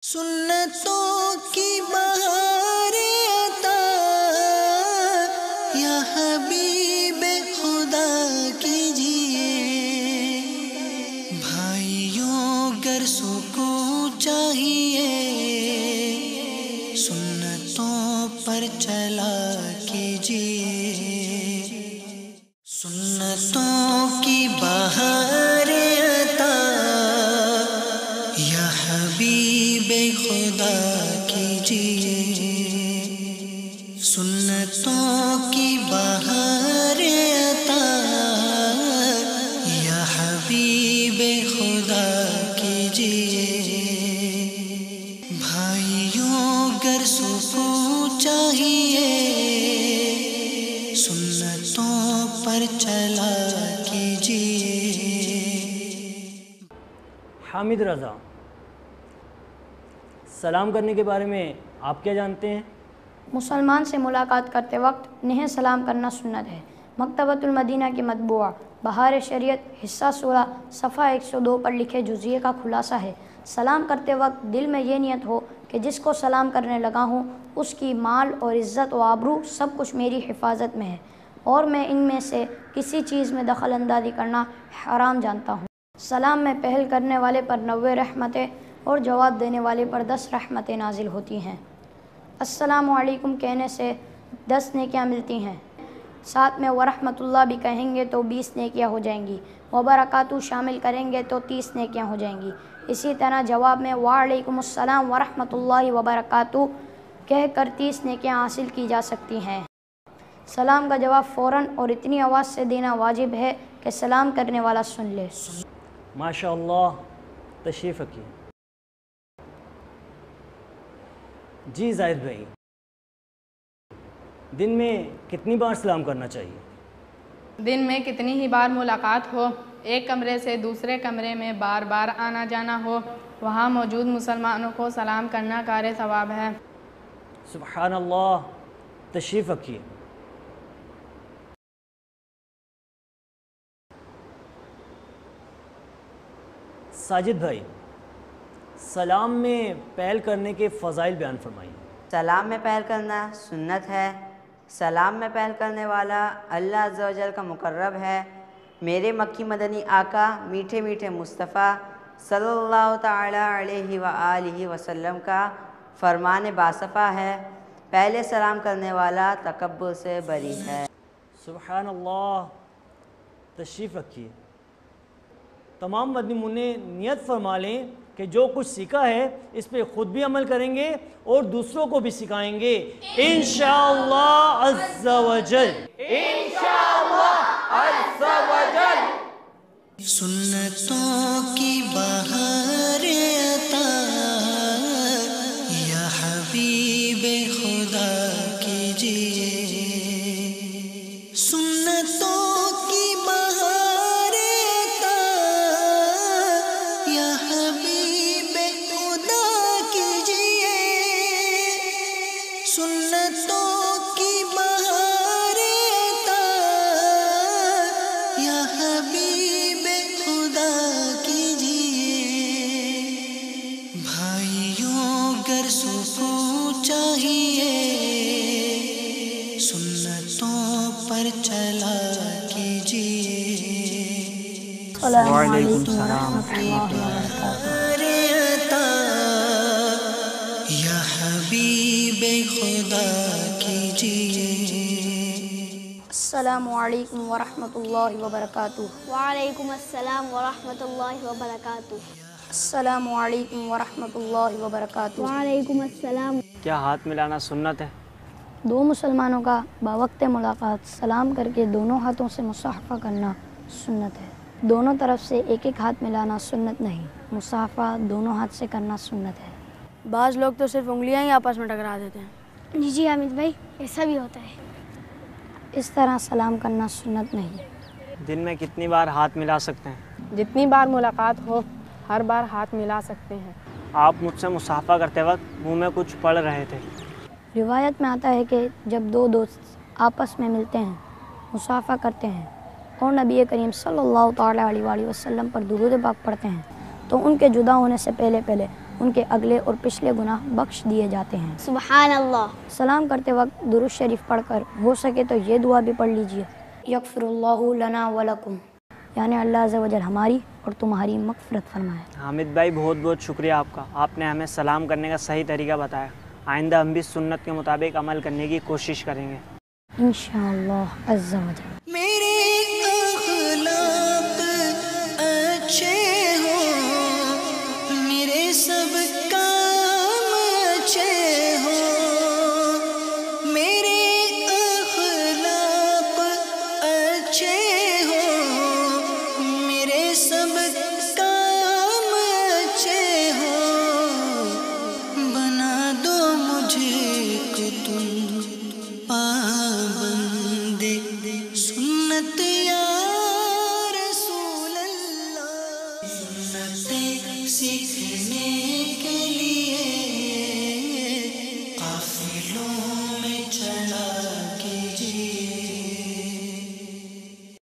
سنتوں کی بہار عطا یا حبیب خدا کیجیے، بھائیوں گر سکون چاہیے سنتوں پر چلا کیجیے، سنتوں کی بہار عطا یا حبیب خدا کیجیے، سنتوں کی بہار عطا یا حبیب خدا کیجیے، بھائیوں گر سکون چاہیے سنتوں پر چلا کیجیے۔ حامد رضا، سلام کرنے کے بارے میں آپ کیا جانتے ہیں؟ مسلمان سے ملاقات کرتے وقت انہیں سلام کرنا سنت ہے۔ مکتبۃ المدینہ کی مطبوعہ بہار شریعت حصہ 16 صفحہ 102 پر لکھے جزیے کا خلاصہ ہے: سلام کرتے وقت دل میں یہ نیت ہو کہ جس کو سلام کرنے لگا ہوں اس کی مال اور عزت و آبرو سب کچھ میری حفاظت میں ہے اور میں ان میں سے کسی چیز میں دخل اندازی کرنا حرام جانتا ہوں۔ سلام میں پہل کرنے والے پر 90 رحمتیں اور جواب دینے والے پر 10 رحمتیں نازل ہوتی ہیں۔ السلام علیکم کہنے سے 10 نیکیاں ملتی ہیں، ساتھ میں ورحمۃ اللہ بھی کہیں گے تو 20 نیکیاں ہو جائیں گی، وبرکاتہ شامل کریں گے تو 30 نیکیاں ہو جائیں گی۔ اسی طرح جواب میں وعلیکم السلام ورحمۃ اللہ وبرکاتہ کہہ کر 30 نیکیاں حاصل کی جا سکتی ہیں۔ سلام کا جواب فوراً اور اتنی آواز سے دینا واجب ہے کہ سلام کرنے والا سن لے۔ ماشاء اللہ، تشریف رکھیے۔ جی زاہد بھائی، دن میں کتنی بار سلام کرنا چاہیے؟ دن میں کتنی ہی بار ملاقات ہو، ایک کمرے سے دوسرے کمرے میں بار بار آنا جانا ہو، وہاں موجود مسلمانوں کو سلام کرنا کار ثواب ہے۔ سبحان اللہ، تشریف رکھیے۔ ساجد بھائی، سلام میں پہل کرنے کے فضائل بیان فرمائیے۔ سلام میں پہل کرنا سنت ہے۔ سلام میں پہل کرنے والا اللہ عز و جل کا مقرب ہے۔ میرے مکی مدنی آقا میٹھے میٹھے مصطفیٰ صلی اللہ تعالی علیہ وآلہ وسلم کا فرمان باصفا ہے: پہلے سلام کرنے والا تکبر سے بری ہے۔ سبحان اللہ، تشریف رکھیے۔ تمام مدنی منع نیت فرما لیں کہ جو کچھ سیکھا ہے اس پہ خود بھی عمل کریں گے اور دوسروں کو بھی سکھائیں گے انشاءاللہ عز و جل۔ انشاءاللہ عز و جل۔ سنتوں کی بہار عطا یا حبیب خدا کیجیے، سنتوں کی بہار عطا یا حبیب خدا کیجیے، سنتوں کی بہار عطا یا حبیب خدا کیجیے، بھائیوں گر سکون چاہیے سنتوں پر چلا کیجیے۔ السلام علیکم ورحمۃ اللہ وبرکاتہ۔ عطا یا حبیب خدا کیجیے۔ السلام علیکم ورحمۃ اللہ وبرکاتہ۔ وعلیکم السلام ورحمۃ اللہ وبرکاتہ۔ السلام علیکم ورحمۃ اللہ وبرکاتہ۔ وعلیکم السلام۔ کیا ہاتھ ملانا سنت ہے؟ دو مسلمانوں کا باوقت ملاقات سلام کر کے دونوں ہاتھوں سے مصافحہ کرنا سنت ہے۔ دونوں طرف سے ایک ایک ہاتھ ملانا سنت نہیں، مصافحہ دونوں ہاتھ سے کرنا سنت ہے۔ بعض لوگ تو صرف انگلیاں ہی آپس میں ٹکرا دیتے ہیں۔ جی حامد بھائی، ایسا بھی ہوتا ہے۔ اس طرح سلام کرنا سنت نہیں۔ دن میں کتنی بار ہاتھ ملا سکتے ہیں؟ جتنی بار ملاقات ہو ہر بار ہاتھ ملا سکتے ہیں۔ آپ مجھ سے مصافحہ کرتے وقت منہ میں کچھ پڑھ رہے تھے۔ روایت میں آتا ہے کہ جب دو دوست آپس میں ملتے ہیں، مصافحہ کرتے ہیں اور نبی کریم صلی اللہ تعالی علیہ وآلہ وسلم پر درود پاک پڑھتے ہیں تو ان کے جدا ہونے سے پہلے ان کے اگلے اور پچھلے گناہ بخش دیے جاتے ہیں۔ سبحان اللہ۔ سلام کرتے وقت درود شریف پڑھ کر ہو سکے تو یہ دعا بھی پڑھ لیجئے، یغفر اللہ لنا ولکم، یعنی اللہ عز و جل ہماری اور تمہاری مغفرت فرمائے۔ حامد بھائی بہت بہت شکریہ آپ کا، آپ نے ہمیں سلام کرنے کا صحیح طریقہ بتایا۔ آئندہ ہم بھی سنت کے مطابق عمل کرنے کی کوشش کریں گے انشاءاللہ عز و جل۔ میرے اخلاق اچھے ہوں، میرے سب کام اچھے ہوں، میرے اخلاق اچھے ہوں، میرے سب کام اچھے ہوں، بنا دو مجھے کو تم پابند سنت یا رسول اللہ، سنتیں سیکھنے کے لیے قافلوں میں چلا